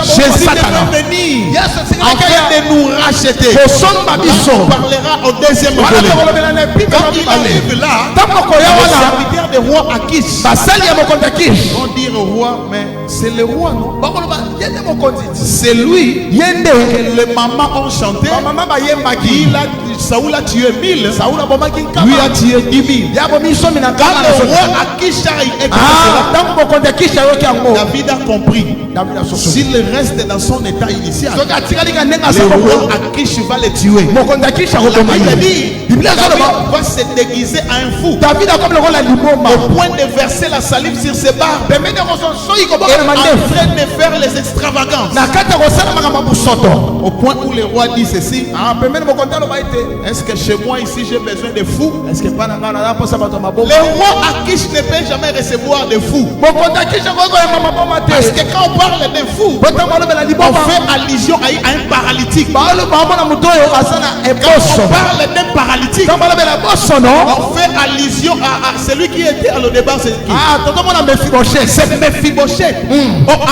Jésus devait venir afin de nous racheter. On parlera au deuxième volet. Quand il arrive là, le serviteur du roi Akish vont dire au roi, mais c'est le roi, non? C'est lui que les mamans ont chanté. Saoul a tué 1000, lui a tué 10 000. Quand le roi Akish David a compris. S'il reste dans son état initial, le roi Akish va le tuer. David va se déguiser à un fou, au point de verser la salive sur ses barbes et en train de faire les extravagances, au point où le roi dit ceci: est-ce que chez moi ici j'ai besoin de fous? Le roi Akish ne peut jamais recevoir de fous. Parce que quand on parle de fous, on fait allusion à un paralytique. Quand on parle d'un paralytique, on fait allusion à celui qui était à l'Odébar. C'est Mephibosheth.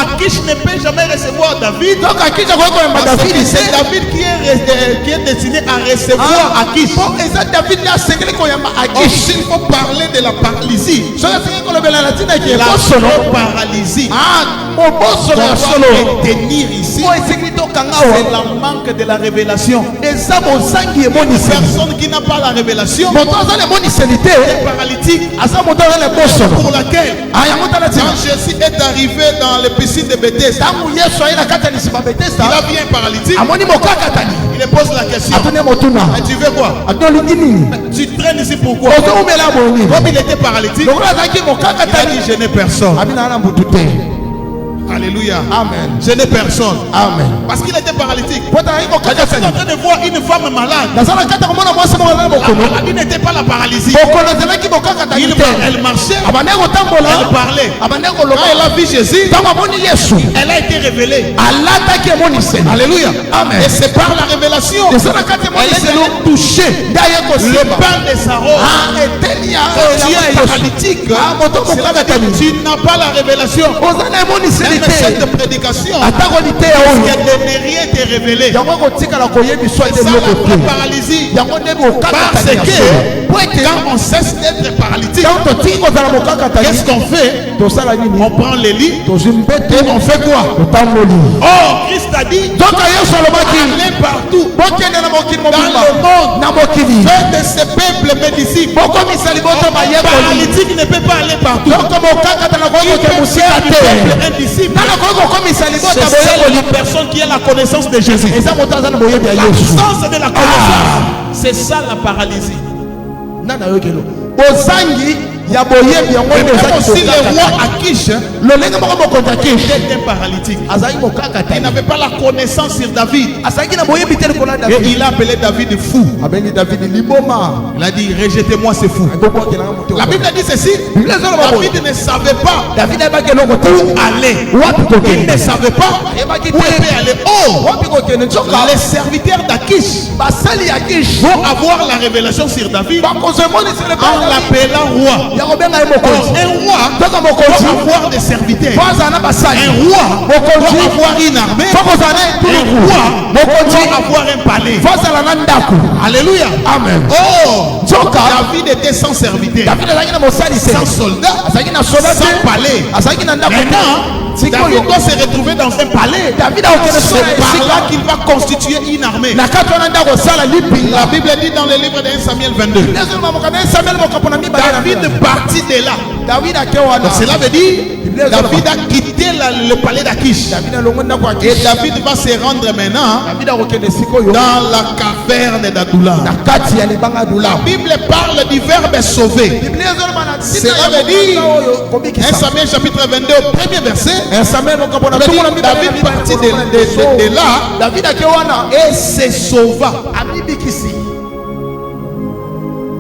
Akish ne peut jamais recevoir David. C'est David qui est destiné à recevoir Akish. S'il faut parler de la paralysie, la paralysie, tenir ici, c'est la manque de la révélation. Une personne qui n'a pas la révélation est paralytique. Pour laquelle, quand Jésus est arrivé dans les piscines de Bethesda, il a vu un paralytique. Il lui pose la question: tu veux quoi? Tu traînes ici pourquoi? Comme il était paralytique, il a dit: je n'ai personne. Alléluia. Amen. Je n'ai personne. Amen. Parce qu'il était paralytique. Il était en train de voir une femme malade. La maladie n'était pas la paralysie. Elle marchait. Elle parlait. Quand elle a vu Jésus, elle a été révélée. Alléluia. Amen. Et c'est par la révélation elle est touchée. Le pain de sa robe. Tu es paralytique. Tu n'as pas la révélation. cette prédication Attaqualité risque de ne rien te révéler. yango kotikala koyebi soit C'est de ça la l'autre vraie paralysie. yango nde bokaka Parce que quand on cesse d'être paralytique, quand totiki kozala mokaka qu'est-ce qu'on fait? tosala nini On prend les lits tozwi mbeto et on fait quoi? totamboli Oh, Christ a dit, nzoka yesu alobaki allez partout bokende na mokili dans mobimba le monde, na mokili faites de ce peuple mes disciples. bokomisa liboso bayekoli Paralytique ne peut pas aller partout. soko mokaka tala koki Il koke peut mosika faire du te peuple un disciple. nana koki kokomisa libota C'est seule boyekoli la personne qui a la connaissance de Jésus. eza moto aza na boyebi ya yesu L'absence de la connaissance, c'est ça la paralysie. nana yokelo bozangi ya boyebi yango Et nde même ezaki aussi le kokaka roi Akish lolenge moko mokonzi ya kish était un paralytique. azalaki mokaka Il te n'avait pas la connaissance sur David. azalaki na boyebi te likolo ya Et david il a appelé David fou. abengi david liboma Il a dit, rejetez-moi ce fou. akobwakelanga moto La Bible dit ceci. biblia ezoloba boye David ne savait pas david ayebaki eloko te où aller. wapi Il kokende ne savait pas ayebaki où il te peut aller. Oh, wapi kokende nzoka les serviteurs d'Akish basali ya kish vont avoir la révélation sur David bakozemonisele en l'appelant roi. ya kobenga ye Or, mokonzi un roi toka doit mokonzi avoir des serviteurs. po azala na basali Un roi mokonzi doit avoir une armée. po kozala na Un etuluku roi mokonzi doit avoir un palais. po azala na ndako Alléluia. amen Oh, nzoka David était sans serviteur, david azalaki na mosali te sans soldat, azalaki na soda te sans palais. azalaki na ndako te Maintenant, sikoyo David doit se retrouver dans un palais. david akokende C'est sola par esika là qu'il va constituer une armée. na kati wana ndako osala lipinga La Bible dit dans le livre de 1 Samuel 22. ezoloba mokanda samuel mokapo na mibale na David mibale. partit de là. david ake wana Donc cela veut dire David a quitté le palais d'Akish. david alongo ndako ya Et kish David va se rendre maintenant david akokende sikoyo dans la caverne d'Adoula. na kati ya libanga La dula Bible parle du verbe sauver. biblia ezoloba na Cela ntina ya veut dire mokanda oyo 1 kobikisa Samuel chapitre 22 au premier verset. samuel mokapo na Ça veut tumu na dire mibale na David mibale partit kolonga na de liboso. là david ake wana et se sauva. amibikisi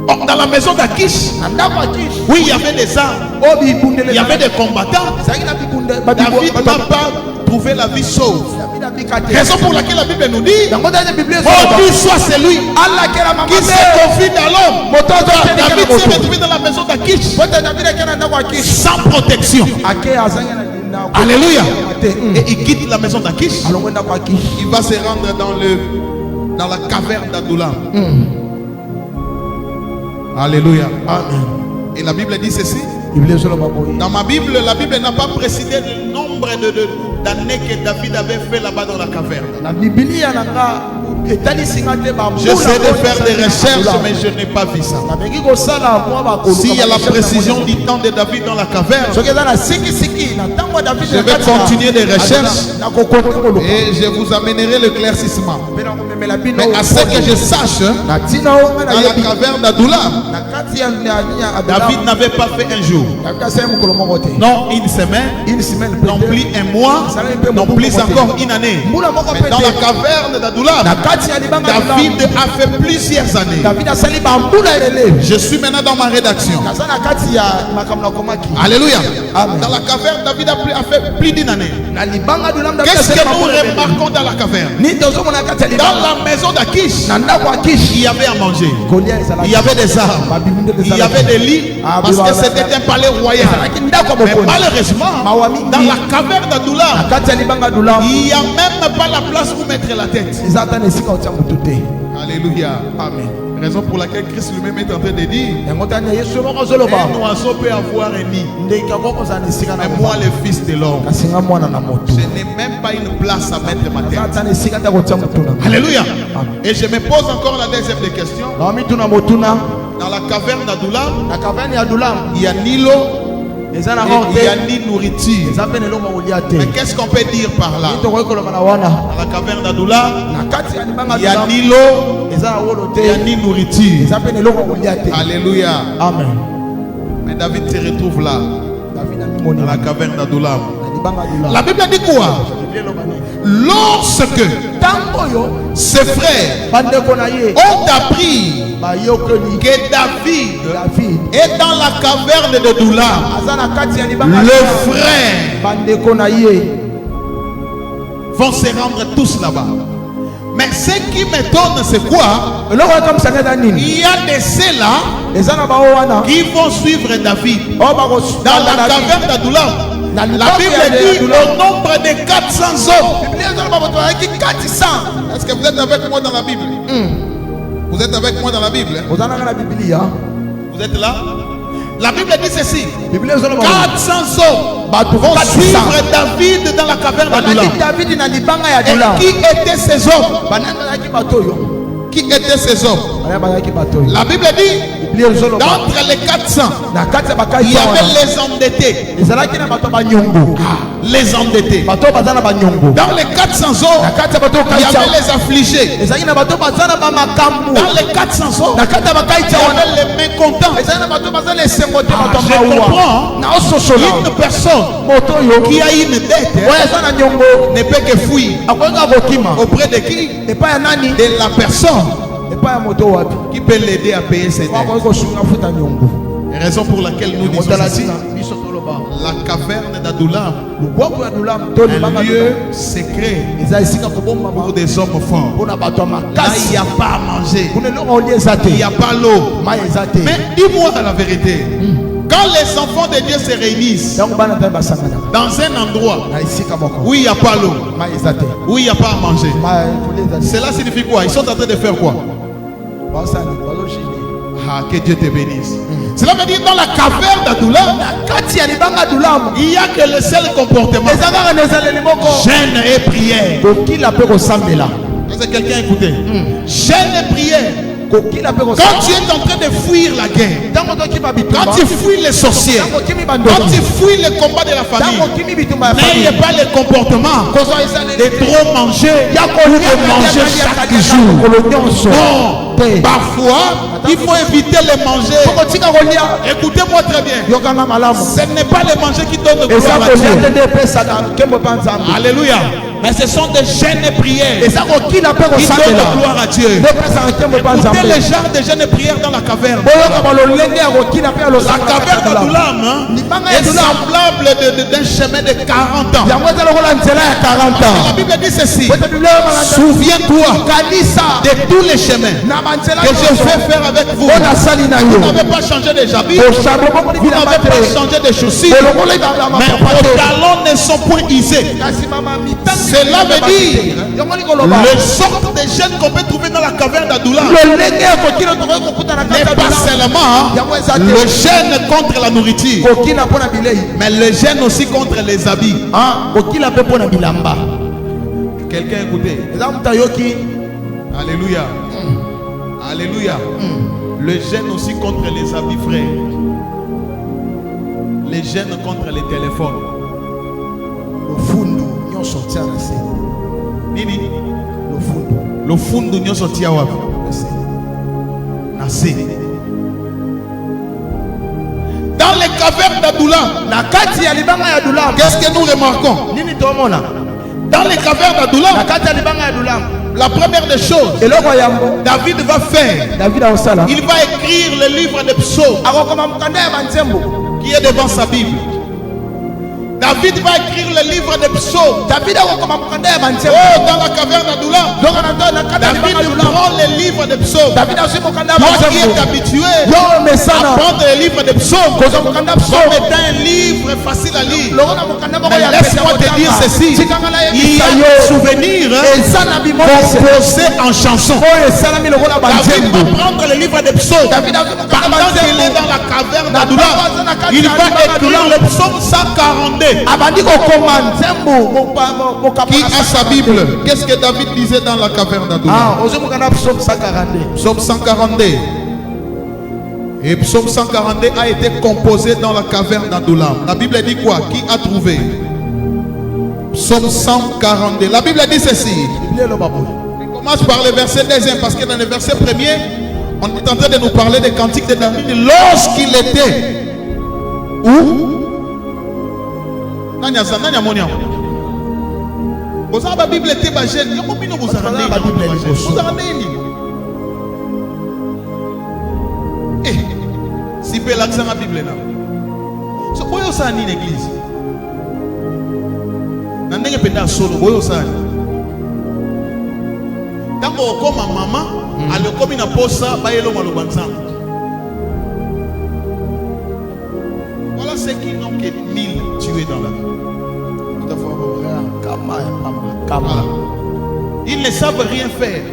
Or, dans la maison d'Akish, na ndako ya kish oui, il y avait des armes, oyo bibundele il y avait des combattants. ezalaki na bibunde David n'a pas trouvé la vie sauve. david abika te Raison pour laquelle la Bible nous dit, yango ndenge biblia ezoloba maudit soit celui alakela qui se mamabe confie dans l'homme. moto azokendeka David na s'est moto retrouvé dans la maison d'Akish pote david ake na ndako ya kish sans protection. ake azangi na Alléluia. te Et il quitte la maison d'Akish. alongo ndako ya kish Il va se rendre dans la caverne d'Adoula. Alléluia. amen Et la Bible dit ceci. biblia ezoloba boye Dans ma Bible, la Bible n'a pas précisé le nombre d'années que David avait fait là-bas dans la caverne. na biblia na nga etalisinga te J'essaie de faire des recherches, mais je n'ai pas vu ça. nabengi kosala mwa bakoluka S'il y a la précision du temps de David dans la caverne, soki eza na sikisiki na ntango ya david je vais continuer des recherches nakokonte koluka et je vous amènerai l'éclaircissement. mpe nakomemela bino Mais à ce que je sache, na ntina oyo nga dans la nayebi caverne d'Adoula, na kati ya David n'avait pas fait un jour, david asali mokolo moko te non une semaine, une semaine non plus un mois, non plus encore une année. mbula moko Mais dans la pete caverne d'Adoula, na kati ya libanga David a fait plusieurs années. david asali bambula elele Je suis maintenant dans ma rédaction. naza na kati ya makambo nakomaki Alléluia. Amen. Dans la caverne, David a fait plus d'une année. na libanga dulam Qu'est-ce que nous remarquons dans la caverne? ni tozomona kati ya Dans libanga la maison d'Akish, na ndako ya kish il y avait à manger. kolia ezalaki Il y avait des armes. Il y avait des lits. Parce que c'était un palais royal. ezalaki ndako ya Mais mokonzi malheureusement, mawa mingi dans la caverne na d'Adoula, kati ya libanga dulam il n'y a même pas la place où mettre la tête. eza ata na esika otia motu te Alléluia. amen Raison pour laquelle Christ lui-même est en train de dire, yango tani ya yesu moko azoloba un oiseau peut avoir un nid, ndeke ako kozala na esika na mais moi le fils de l'homme, kasi nga mwana na moto je n'ai même pas une place à mettre ma eza tête. ata na esika te kotia motu na Alléluia. Et je me pose encore la deuxième des questions. na mituna motuna Dans la caverne d'Adoula, na kaverne ya dulam il y a ni l'eau eza na et or il y a te ni nourriture. eza mpe na eloko kolia te Mais qu'est-ce qu'on peut dire par là? ni tokoki koloba na wana Dans la caverne d'Adoula, na kati ya libanga il y a dulam ni l'eau, eza na wolo il y a te ni nourriture. eza mpe na eloko kolia te Alléluia. amen Mais David se retrouve là, david dans amimoni la caverne d'Adoula. na libanga dulam La Bible dit quoi? Biblia eloba nini? Lorsque ntango oyo ses frères bandeko na ye ont appris bayokeli que David david est dans la caverne de Doula, aza na kati ya libanga le dulam, frère bandeko na ye vont se rendre tous là-bas. Mais ce qui m'étonne, c'est quoi? eloko ekamwisaka eza nini Il y a de ceux-là eza na bao wana qui vont suivre David oyo dans la caverne d'Adoula. La Bible dit au nombre de 400 hommes. Est-ce que vous êtes avec moi dans la Bible? Vous êtes avec moi dans la Bible? Vous êtes là? La Bible dit ceci: 400 hommes vont suivre David dans la caverne d'Adullam. Et qui étaient ces hommes? Qui étaient ces hommes? La Bible dit d'entre les 400, il y avait les endettés. Les endettés. Dans les 400 hommes, il y avait les affligés. Dans les 400 hommes, il y avait les mécontents. Je comprends. Une personne qui a une dette ne peut que fuir. Auprès de qui? De la personne qui peut l'aider à payer ses dettes. Raison pour laquelle nous disons ici, la caverne d'Adullam, un lieu secret pour des hommes forts. Là, il n'y a pas à manger, il n'y a pas l'eau. Mais dis-moi la vérité. Quand les enfants de Dieu se réunissent dans un endroit où il n'y a pas l'eau, où il n'y a pas à manger, cela signifie quoi? Ils sont en train de faire quoi? Ah, que Dieu te bénisse. Cela veut dire dans la caverne d'Adullam, il n'y a que le seul comportement: jeûne et prière. Est-ce que quelqu'un a écouté? Jeûne et prière. Quand tu es en train de fuir la guerre, quand tu fuis les sorciers, quand tu fuis le combat de la famille, n'ayez pas le comportement de trop manger ou de manger chaque jour. Non, parfois il faut éviter les manger. Écoutez-moi très bien, ce n'est pas les manger qui donnent gloire à Dieu. Alléluia. Mais ce sont des jeûnes et prières qui donnent gloire à Dieu. Écoutez les genres de jeûnes et prières dans la caverne. La caverne d'Adullam est semblable d'un chemin de 40 ans. La Bible dit ceci: souviens-toi de tous les chemins que je vais faire avec vous. Vous n'avez pas changé de habits, vous n'avez pas changé de chaussures, mais vos talons ne sont point usés. Cela veut dire le sort de jeûne qu'on peut trouver dans la caverne d'Adullam n'est pas seulement le jeûne contre la nourriture, mais le jeûne aussi contre les habits. Quelqu'un écoutez? Alléluia. Alléluia. Le jeûne aussi contre les habits, frères. Les jeûnes contre les téléphones. Nini? Le fundu nyo sortia wapi? Nase. Dans les cavernes d'Adullam, qu'est-ce que nous remarquons? Dans les cavernes d'Adullam, la première des choses, David va faire, il va écrire le livre de psaumes qui est devant sa Bible. David va écrire le livre de psaumes. Oh, dans la caverne d'Adullam, David prend le livre de psaumes. Toi qui es habitué à prendre le livre de psaumes comme étant un livre facile à lire, mais laisse-moi te dire ceci: il y a des souvenirs composés en chansons. David va prendre le livre de psaumes. Pendant qu'il est dans la caverne d'Adullam, il va écrire le psaume 142. Qui a sa Bible? Qu'est-ce que David disait dans la caverne d'Adullam? Psaume 142. Et psaume 142 a été composé dans la caverne d'Adullam. La Bible dit quoi? Qui a trouvé? Psaume 142. La Bible dit ceci. On commence par le verset 2 parce que dans le verset 1er, on est en train de nous parler des cantiques de David lorsqu'il était où? Vous avez la Bible était bagène. Vous avez la Bible. Eh, si peu l'accent à la Bible là. So boyo sa ni l'église. Nandenge penda solo boyo sa. Tango comme maman, ale comme na posa ba yelo malobanza. Voilà ceux qui n'ont que 1000 tués dans la rue. Voilà. Ils ne savent rien faire.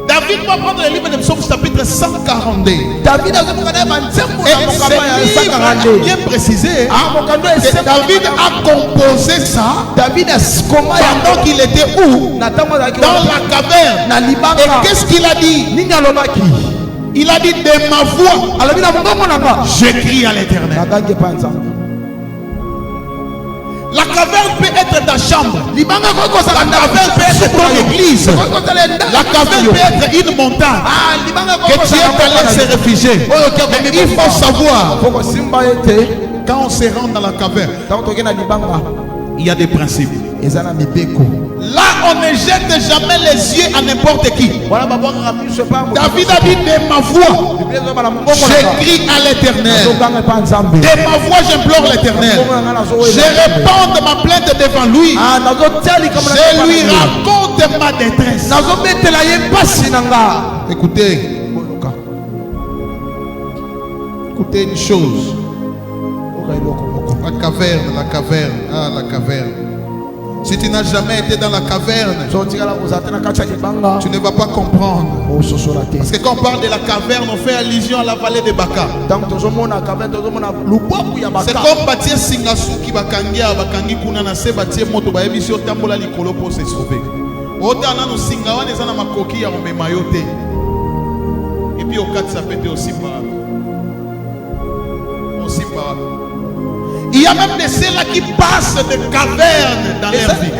David va prendre le livre de Psaumes chapitre 142. David a bien précisé que David a composé ça pendant qu'il était où? Dans la caverne. Et qu'est-ce qu'il a dit? Il a dit de ma voix, je crie à l'Éternel. La caverne peut être ta chambre. La caverne peut être ton église. La caverne peut être une montagne que tu es allé se réfugier. Mais il faut savoir, quand on se rend dans la caverne, il y a des principes. Là, on ne jette jamais les yeux à n'importe qui. David a dit de ma voix, je crie à l'Éternel. De ma voix, j'implore l'Éternel. Je réponds de ma plainte devant lui. Je lui raconte ma détresse. Écoutez, écoutez une chose. La caverne, la caverne, la caverne. Si tu n'as jamais été dans la caverne, tu ne vas pas comprendre. Parce que quand on parle de la caverne, on fait allusion à la vallée de Baka. C'est comme bâtir Singasuki Bakangia, Bakangi Kuna se bâtir moto baebisio tambola likolo pour se sauver. Otana no Singawa nezana makoki ya omemayote. Et puis au 4 ça peut être aussi pas. Aussi pas. Il y a même de ceux-là qui passent de caverne dans leur vie.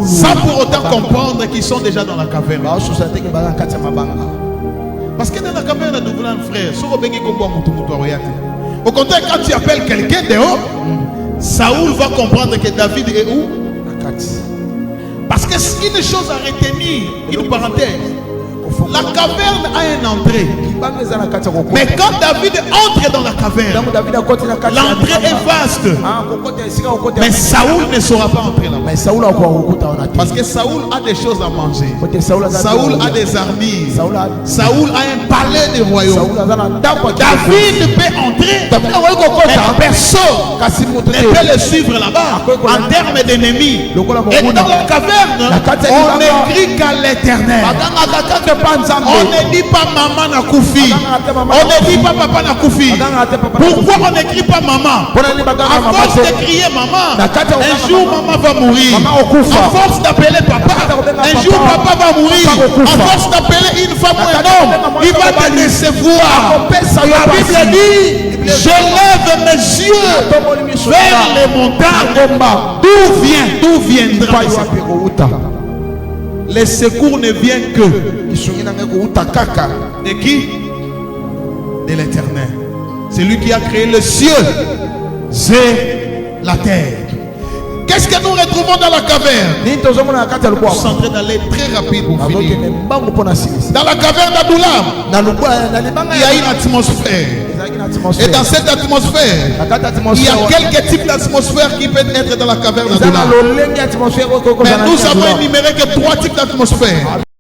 Sans pour autant comprendre qu'ils sont déjà dans la caverne. Parce que dans la caverne, nous voulons un frère. Au contraire, quand tu appelles quelqu'un dehors, Saoul va comprendre que David est où? Parce que c'est une chose à retenir, une parenthèse. La caverne a une entrée. Mais quand David entre dans la caverne, l'entrée est vaste. Mais Saoul ne saura pas entrer là-bas. Parce que Saoul a des choses à manger. Saoul a des armures. Saoul a un palais de royaume. David peut entrer. Mais personne ne peut le suivre là-bas en termes d'ennemis. Et dans la caverne, on n'écrit qu'à l'Éternel. On ne dit pas maman n'a koufi. On ne dit pas papa n'a koufi. Pourquoi on n'écrit pas maman? À force de crier maman, un jour maman va mourir. À force d'appeler papa, un jour papa va mourir. À force d'appeler une femme ou un homme, il va te décevoir. La Bible dit, je lève mes yeux vers les montagnes. D'où viendra le secours? Les secours ne viennent que de qui? De l'Éternel. C'est lui qui a créé le ciel et la terre. Qu'est-ce que nous retrouvons dans la caverne? Je suis en train d'aller très rapide pour finir. Dans la caverne d'Adoulam, il y a une atmosphère. Et dans cette atmosphère, il y a quelques types d'atmosphère qui peuvent être dans la caverne d'Adoulam. Mais nous avons énuméré que 3 types d'atmosphère.